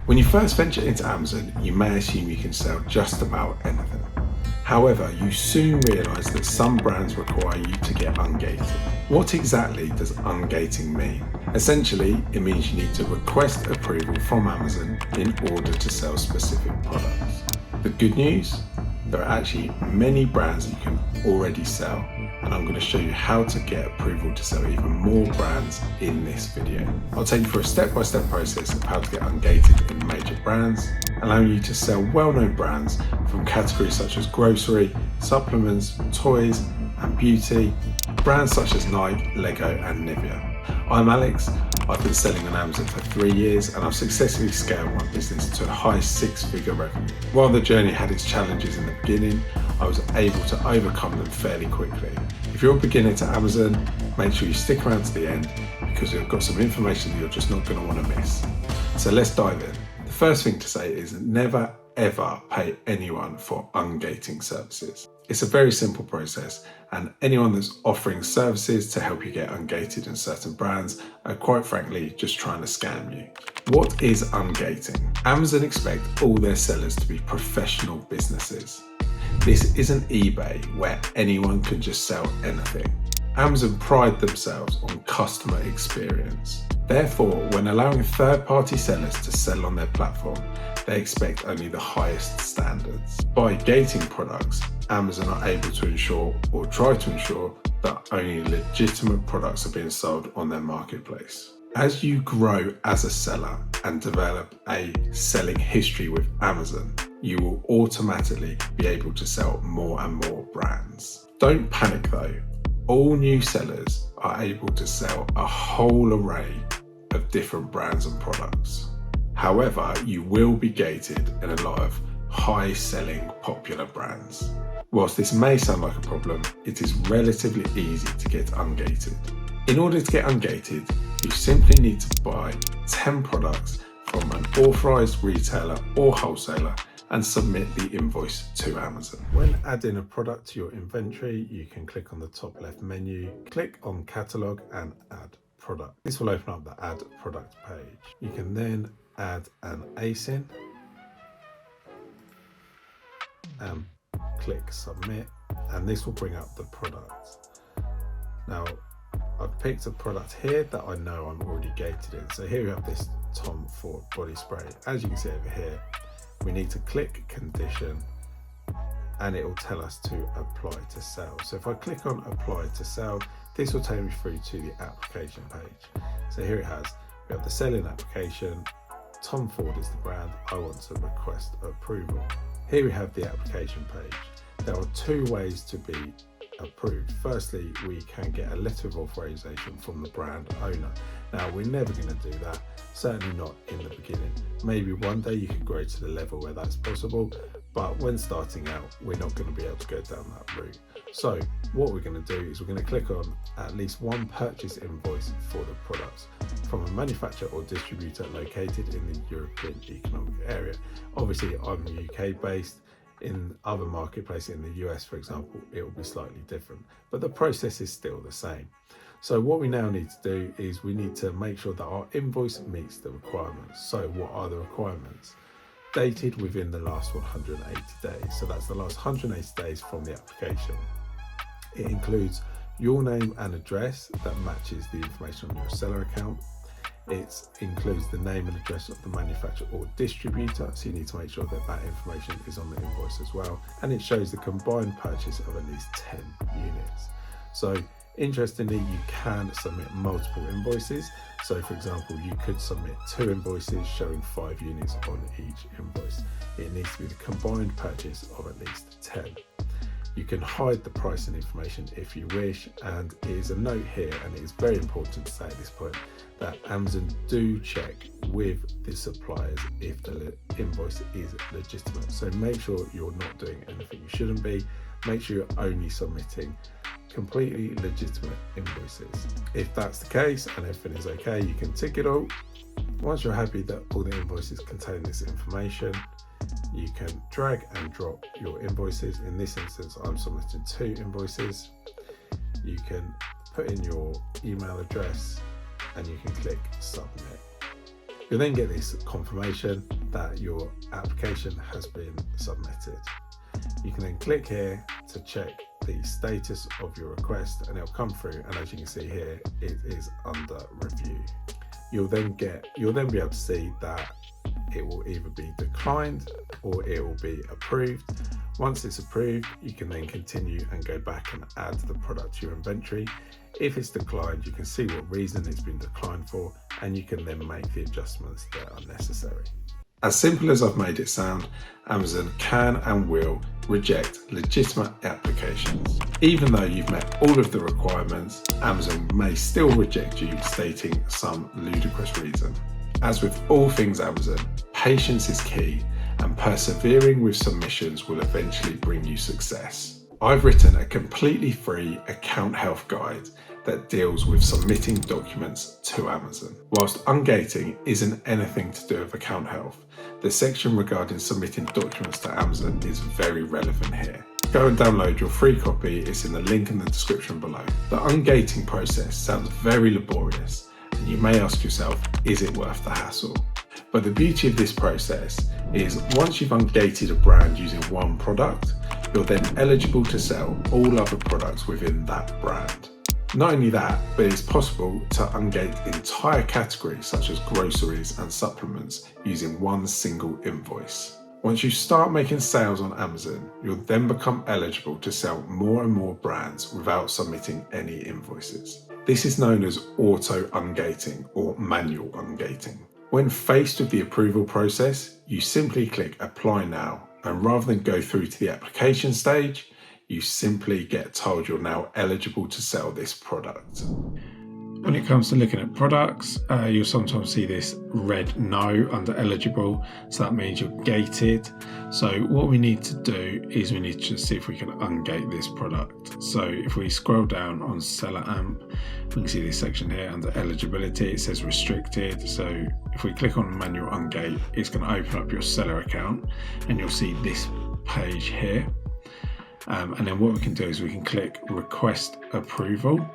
When you first venture into Amazon, you may assume you can sell just about anything. However, you soon realise that some brands require you to get ungated. What exactly does ungating mean? Essentially, it means you need to request approval from Amazon in order to sell specific products. The good news? There are actually many brands that you can already sell, and I'm going to show you how to get approval to sell even more brands in this video. I'll take you through a step-by-step process of how to get ungated in major brands, allowing you to sell well-known brands from categories such as grocery, supplements, toys and beauty, brands such as Nike, Lego and Nivea. I'm Alex. I've been selling on Amazon for 3 years and I've successfully scaled my business to a high 6-figure revenue. While the journey had its challenges in the beginning, I was able to overcome them fairly quickly. If you're a beginner to Amazon, make sure you stick around to the end because we've got some information that you're just not going to want to miss. So let's dive in. The first thing to say is never ever pay anyone for ungating services. It's a very simple process, and anyone that's offering services to help you get ungated in certain brands are quite frankly just trying to scam you. What is ungating? Amazon expect all their sellers to be professional businesses. This isn't eBay where anyone can just sell anything. Amazon pride themselves on customer experience. Therefore, when allowing third-party sellers to sell on their platform, they expect only the highest standards. By gating products, Amazon are able to ensure or try to ensure that only legitimate products are being sold on their marketplace. As you grow as a seller and develop a selling history with Amazon, you will automatically be able to sell more and more brands. Don't panic though. All new sellers are able to sell a whole array of different brands and products. However, you will be gated in a lot of high-selling popular brands. Whilst this may sound like a problem, it is relatively easy to get ungated. In order to get ungated, you simply need to buy 10 products from an authorised retailer or wholesaler and submit the invoice to Amazon. When adding a product to your inventory, you can click on the top left menu, click on Catalogue and Add Product. This will open up the Add Product page. You can then add an ASIN and click Submit, and this will bring up the product. Now, I've picked a product here that I know I'm already gated in. So here we have this Tom Ford body spray. As you can see over here, we need to click Condition and it will tell us to apply to sell. So if I click on Apply to Sell, this will take me through to the application page. So here it has, we have the selling application, Tom Ford is the brand, I want to request approval. Here we have the application page. There are 2 ways to be approved. Firstly, we can get a letter of authorization from the brand owner. Now, we're never going to do that, certainly not in the beginning. Maybe one day you can grow to the level where that's possible, but when starting out, we're not going to be able to go down that route. So what we're going to do is we're going to click on at least one purchase invoice for the products from a manufacturer or distributor located in the European Economic Area. Obviously, I'm UK based. In other marketplaces in the US, for example, it will be slightly different, but the process is still the same. So what we now need to do is we need to make sure that our invoice meets the requirements. So what are the requirements? Dated within the last 180 days. So that's the last 180 days from the application. It includes your name and address that matches the information on your seller account. It includes the name and address of the manufacturer or distributor, so you need to make sure that that information is on the invoice as well. And it shows the combined purchase of at least 10 units. So interestingly, you can submit multiple invoices. So for example, you could submit 2 invoices showing 5 units on each invoice. It needs to be the combined purchase of at least 10. You can hide the pricing information if you wish, and it is a note here, and it is very important to say at this point that Amazon do check with the suppliers if the invoice is legitimate. So make sure you're not doing anything you shouldn't be. Make sure you're only submitting completely legitimate invoices. If that's the case and everything is okay, you can tick it all. Once you're happy that all the invoices contain this information, you can drag and drop your invoices. In this instance, I'm submitting 2 invoices. You can put in your email address and you can click submit. You'll then get this confirmation that your application has been submitted. You can then click here to check the status of your request, and it'll come through, and as you can see here, it is under review. You'll then be able to see that it will either be declined or it will be approved. Once it's approved, you can then continue and go back and add the product to your inventory. If it's declined, you can see what reason it's been declined for, and you can then make the adjustments that are necessary. As simple as I've made it sound, Amazon can and will reject legitimate applications. Even though you've met all of the requirements, Amazon may still reject you, stating some ludicrous reason. As with all things Amazon, patience is key, and persevering with submissions will eventually bring you success. I've written a completely free account health guide that deals with submitting documents to Amazon. Whilst ungating isn't anything to do with account health, the section regarding submitting documents to Amazon is very relevant here. Go and download your free copy, it's in the link in the description below. The ungating process sounds very laborious, and you may ask yourself, is it worth the hassle? But the beauty of this process is once you've ungated a brand using one product, you're then eligible to sell all other products within that brand. Not only that, but it's possible to ungate entire categories such as groceries and supplements using one single invoice. Once you start making sales on Amazon, you'll then become eligible to sell more and more brands without submitting any invoices. This is known as auto-ungating or manual ungating. When faced with the approval process, you simply click Apply Now, and rather than go through to the application stage, you simply get told you're now eligible to sell this product. When it comes to looking at products, you'll sometimes see this red no under eligible, so that means you're gated. So what we need to do is we need to just see if we can ungate this product. So if we scroll down on Seller AMP, we can see this section here under eligibility, it says restricted. So if we click on manual ungate, it's going to open up your seller account and you'll see this page here. And then what we can do is we can click request approval,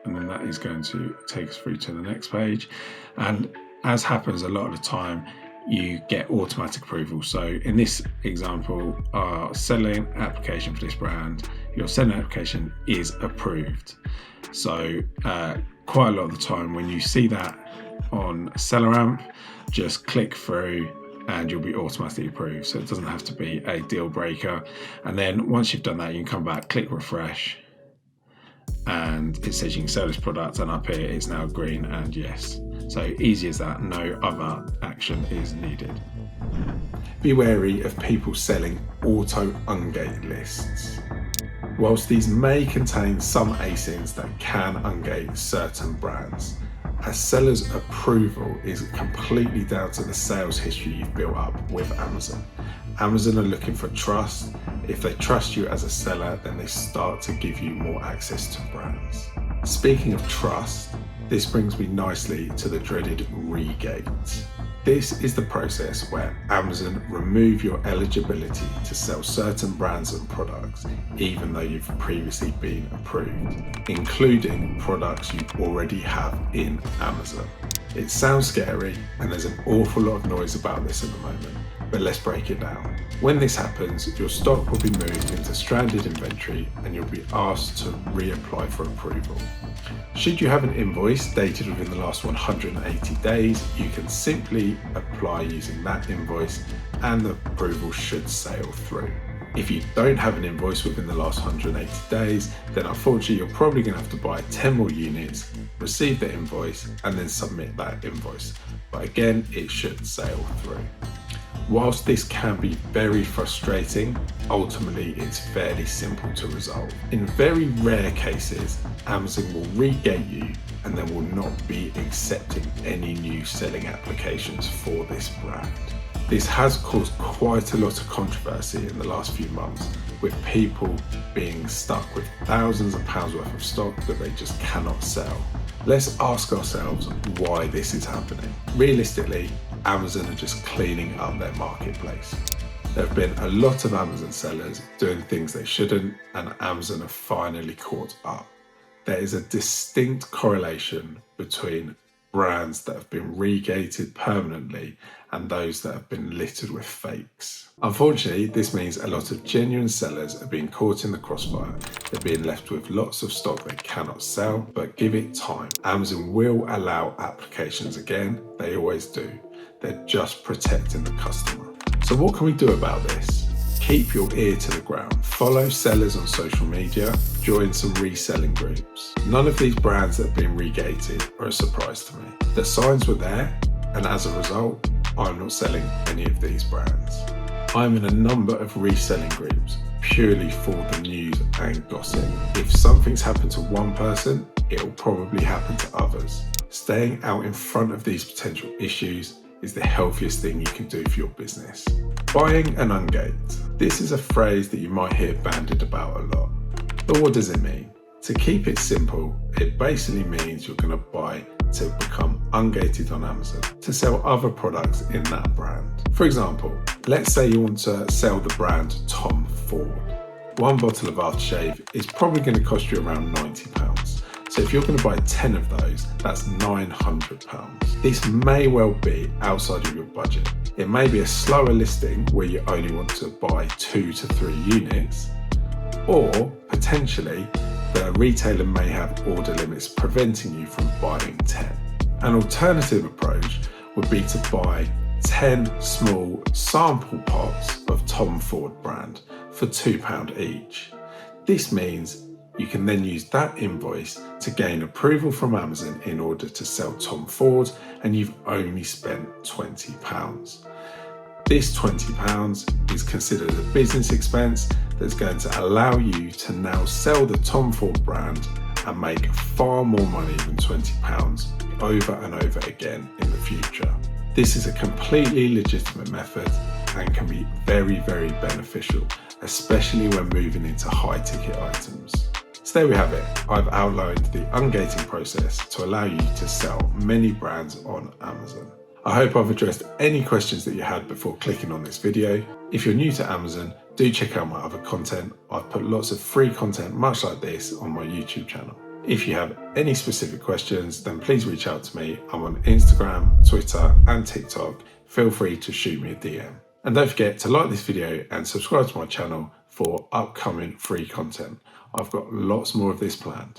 and then that is going to take us through to the next page. And as happens a lot of the time, you get automatic approval. So in this example, our selling application for this brand, your selling application is approved. So quite a lot of the time when you see that on Seller AMP, just click through and you'll be automatically approved. So it doesn't have to be a deal breaker. And then once you've done that, you can come back, click refresh, and it says you can sell this product, and up here it's now green and yes. So easy as that, no other action is needed. Be wary of people selling auto-ungate lists. Whilst these may contain some ASINs that can ungate certain brands, a seller's approval is completely down to the sales history you've built up with Amazon. Amazon are looking for trust. If they trust you as a seller, then they start to give you more access to brands. Speaking of trust, this brings me nicely to the dreaded regate. This is the process where Amazon remove your eligibility to sell certain brands and products, even though you've previously been approved, including products you already have in Amazon. It sounds scary, and there's an awful lot of noise about this at the moment, but let's break it down. When this happens, your stock will be moved into stranded inventory and you'll be asked to reapply for approval. Should you have an invoice dated within the last 180 days, you can simply apply using that invoice and the approval should sail through. If you don't have an invoice within the last 180 days, then unfortunately you're probably going to have to buy 10 more units, receive the invoice, and then submit that invoice. But again, it should sail through. Whilst this can be very frustrating, ultimately it's fairly simple to resolve. In very rare cases, Amazon will regate you and then will not be accepting any new selling applications for this brand. This has caused quite a lot of controversy in the last few months, with people being stuck with thousands of pounds worth of stock that they just cannot sell. Let's ask ourselves why this is happening. Realistically, Amazon are just cleaning up their marketplace. There have been a lot of Amazon sellers doing things they shouldn't, and Amazon have finally caught up. There is a distinct correlation between brands that have been regated permanently and those that have been littered with fakes. Unfortunately, this means a lot of genuine sellers are being caught in the crossfire. They're being left with lots of stock they cannot sell, but give it time. Amazon will allow applications again, they always do. They're just protecting the customer. So what can we do about this? Keep your ear to the ground. Follow sellers on social media, join some reselling groups. None of these brands that have been regated are a surprise to me. The signs were there, and as a result, I'm not selling any of these brands. I'm in a number of reselling groups purely for the news and gossip. If something's happened to one person, it'll probably happen to others. Staying out in front of these potential issues is the healthiest thing you can do for your business. Buying an ungate. This is a phrase that you might hear bandied about a lot. But what does it mean? To keep it simple, it basically means you're going to buy to become ungated on Amazon, to sell other products in that brand. For example, let's say you want to sell the brand Tom Ford. One bottle of aftershave is probably going to cost you around £90. So if you're going to buy 10 of those, that's £900. This may well be outside of your budget. It may be a slower listing where you only want to buy 2 to 3 units, or potentially the retailer may have order limits preventing you from buying 10. An alternative approach would be to buy 10 small sample pots of Tom Ford brand for £2 each. This means you can then use that invoice to gain approval from Amazon in order to sell Tom Ford, and you've only spent £20. This £20 is considered a business expense that's going to allow you to now sell the Tom Ford brand and make far more money than £20 over and over again in the future. This is a completely legitimate method and can be very, very beneficial, especially when moving into high ticket items. So there we have it. I've outlined the ungating process to allow you to sell many brands on Amazon. I hope I've addressed any questions that you had before clicking on this video. If you're new to Amazon, do check out my other content. I've put lots of free content much like this on my YouTube channel. If you have any specific questions, then please reach out to me. I'm on Instagram, Twitter, and TikTok. Feel free to shoot me a DM. And don't forget to like this video and subscribe to my channel for upcoming free content. I've got lots more of this planned.